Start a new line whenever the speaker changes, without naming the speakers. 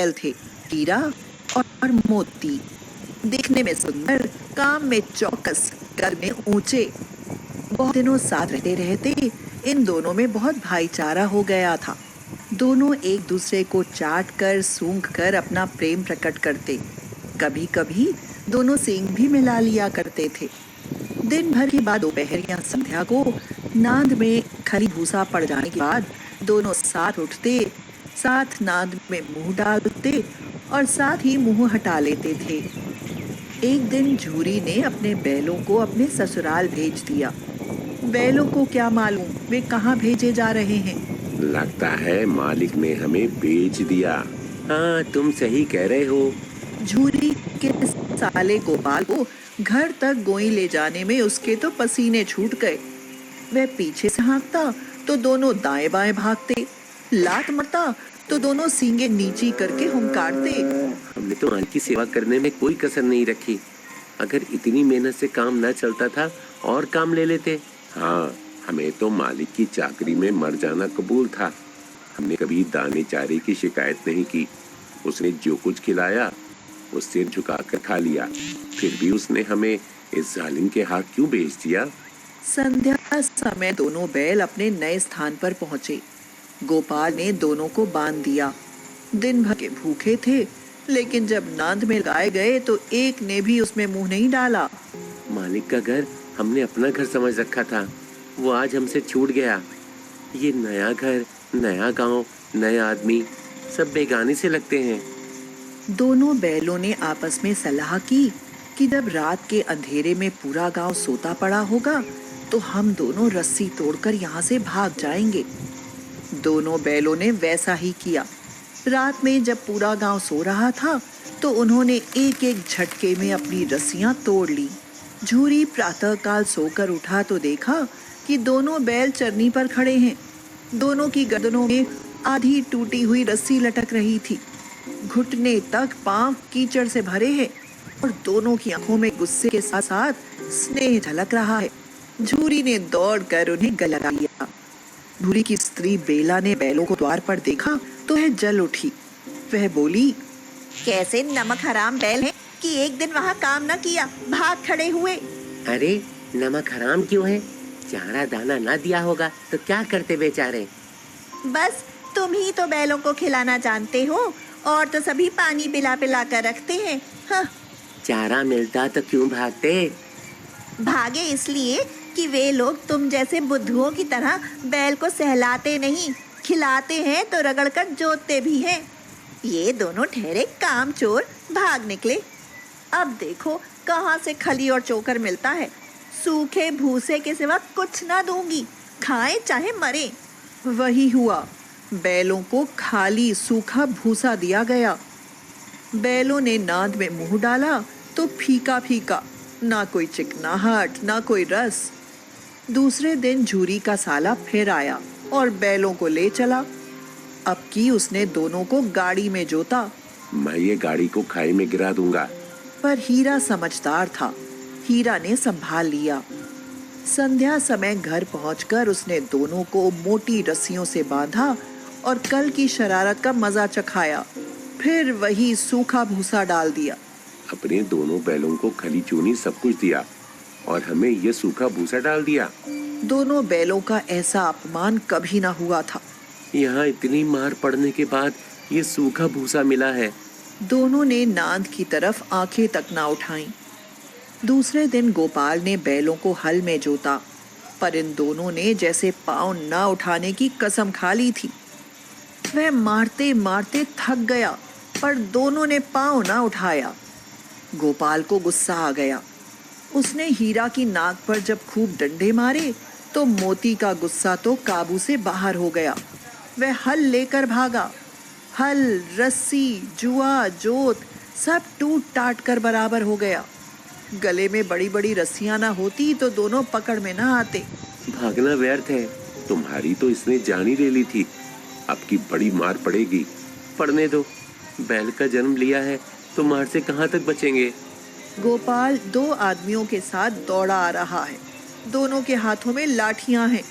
बैल थे, हीरा और मोती। दिखने में सुंदर, काम में चौकस, कर में ऊंचे। बहुत दिनों साथ रहते रहते इन दोनों में बहुत भाईचारा हो गया था। दोनों एक दूसरे को चाट कर सूंघ कर अपना प्रेम प्रकट करते। कभी कभी दोनों सींग भी मिला लिया करते थे। दिन भर के बाद दोपहर या संध्या को नाद में खली भूसा पड़ जाने के बाद दोनों साथ उठते, साथ नाद में मुंह डालते और साथ ही मुंह हटा लेते थे। एक दिन झूरी ने अपने बैलों को अपने ससुराल भेज दिया। बैलों को क्या मालूम वे कहाँ भेजे जा रहे हैं।
लगता है मालिक ने हमें बेच दिया। हाँ, तुम सही कह रहे हो।
झूरी के साले गोपाल को घर तक गोई ले जाने में उसके तो पसीने छूट गए। वह पीछे से हाँकता तो दोनों दाएं बाएं भागते, लात मारता तो दोनों सींगे नीची करके हुंकारते।
हमने तो मालिक की सेवा करने में कोई कसर नहीं रखी। अगर इतनी मेहनत से काम न चलता था और काम ले लेते। हाँ, हमें तो मालिक की चाकरी में मर जाना कबूल था। हमने कभी दाने चारे की शिकायत नहीं की। उसने जो कुछ खिलाया वो सिर झुकाकर खा लिया। फिर भी उसने हमें इस जालिम के हाथ क्यों बेच दिया।
संध्या समय दोनों बैल अपने नए स्थान पर पहुंचे। गोपाल ने दोनों को बांध दिया। दिन भर के भूखे थे, लेकिन जब नांद में गाए गए तो एक ने भी उसमें मुंह नहीं डाला।
मालिक का घर हमने अपना घर समझ रखा था, वो आज हमसे छूट गया। ये नया घर, नया गांव, नए आदमी, सब बेगानी से लगते हैं।
दोनों बैलों ने आपस में सलाह की कि जब रात के अंधेरे में पूरा गांव सोता पड़ा होगा तो हम दोनों रस्सी तोड़कर यहाँ से भाग जाएंगे। दोनों बैलों ने वैसा ही किया। रात में जब पूरा गांव सो रहा था तो उन्होंने एक एक झटके में अपनी रस्सियां तोड़ ली। झूरी प्रातःकाल सोकर उठा तो देखा कि दोनों बैल चरनी पर खड़े हैं। दोनों की गर्दनों में आधी टूटी हुई रस्सी लटक रही थी। घुटने तक पांव कीचड़ से भरे हैं और दोनों की आंखों में गुस्से के साथ साथ स्नेह झलक रहा है। झूरी ने दौड़कर उन्हें गले लगा लिया। झूरी की स्त्री बेला ने बैलों को द्वार पर देखा तो वह जल उठी। वह बोली, कैसे नमक हराम बैल हैं कि एक दिन वहाँ काम न किया, भाग खड़े हुए।
अरे नमक हराम क्यों है? चारा दाना ना दिया होगा तो क्या करते बेचारे?
बस तुम ही तो बैलों को खिलाना जानते हो और तो सभी पानी पिला पिला कर रखते हैं। हाँ।
चारा मिलता तो क्यों भागते?
भागे इसलिए कि वे लोग तुम जैसे बुद्धुओं की तरह बैल को सहलाते नहीं, खिलाते हैं तो रगड़कर जोतते भी हैं। ये दोनों ठहरे कामचोर भाग निकले। अब देखो कहाँ से खली और चोकर मिलता है। सूखे भूसे के सिवा कुछ ना दूंगी, खाए चाहे मरे। वही हुआ, बैलों को खाली सूखा भूसा दिया गया। बैलों ने नाद में मुंह डाला तो फीका फीका, ना कोई चिकनाहट ना कोई रस। दूसरे दिन झूरी का साला फिर आया और बैलों को ले चला। अब की उसने दोनों को गाड़ी में जोता।
मैं ये गाड़ी को खाई में गिरा दूंगा।
पर हीरा समझदार था। हीरा ने संभाल लिया। संध्या समय घर पहुंचकर उसने दोनों को मोटी रस्सियों से बांधा और कल की शरारत का मजा चखाया। फिर वही सूखा भूसा डाल दिया।
अपने दोनों बैलों को खली चूनी सब कुछ दिया और हमें ये सूखा भूसा डाल दिया।
दोनों बैलों का ऐसा अपमान कभी ना हुआ था।
यहाँ इतनी मार पड़ने के बाद ये सूखा भूसा मिला है।
दोनों ने नांद की तरफ आंखें तक ना उठाईं। दूसरे दिन गोपाल ने बैलों को हल में जोता, पर इन दोनों ने जैसे पाँव ना उठाने की कसम खा ली थी। वह मारते मारते थक गया, पर दोनों ने पाँव ना उठाया। गोपाल को गुस्सा आ गया। उसने हीरा की नाक पर जब खूब डंडे मारे तो मोती का गुस्सा तो काबू से बाहर हो गया। वह हल लेकर भागा। हल, रस्सी, जुआ, जोत सब टूट टाट कर बराबर हो गया। गले में बड़ी बड़ी रस्सियां ना होती तो दोनों पकड़ में ना आते।
भागना व्यर्थ है, तुम्हारी तो इसने जान ही ले ली थी। अब की बड़ी मार पड़ेगी। पड़ने दो, बैल का जन्म लिया है तो मार से कहाँ तक बचेंगे।
गोपाल दो आदमियों के साथ दौड़ा आ रहा है। दोनों के हाथों में लाठियां हैं।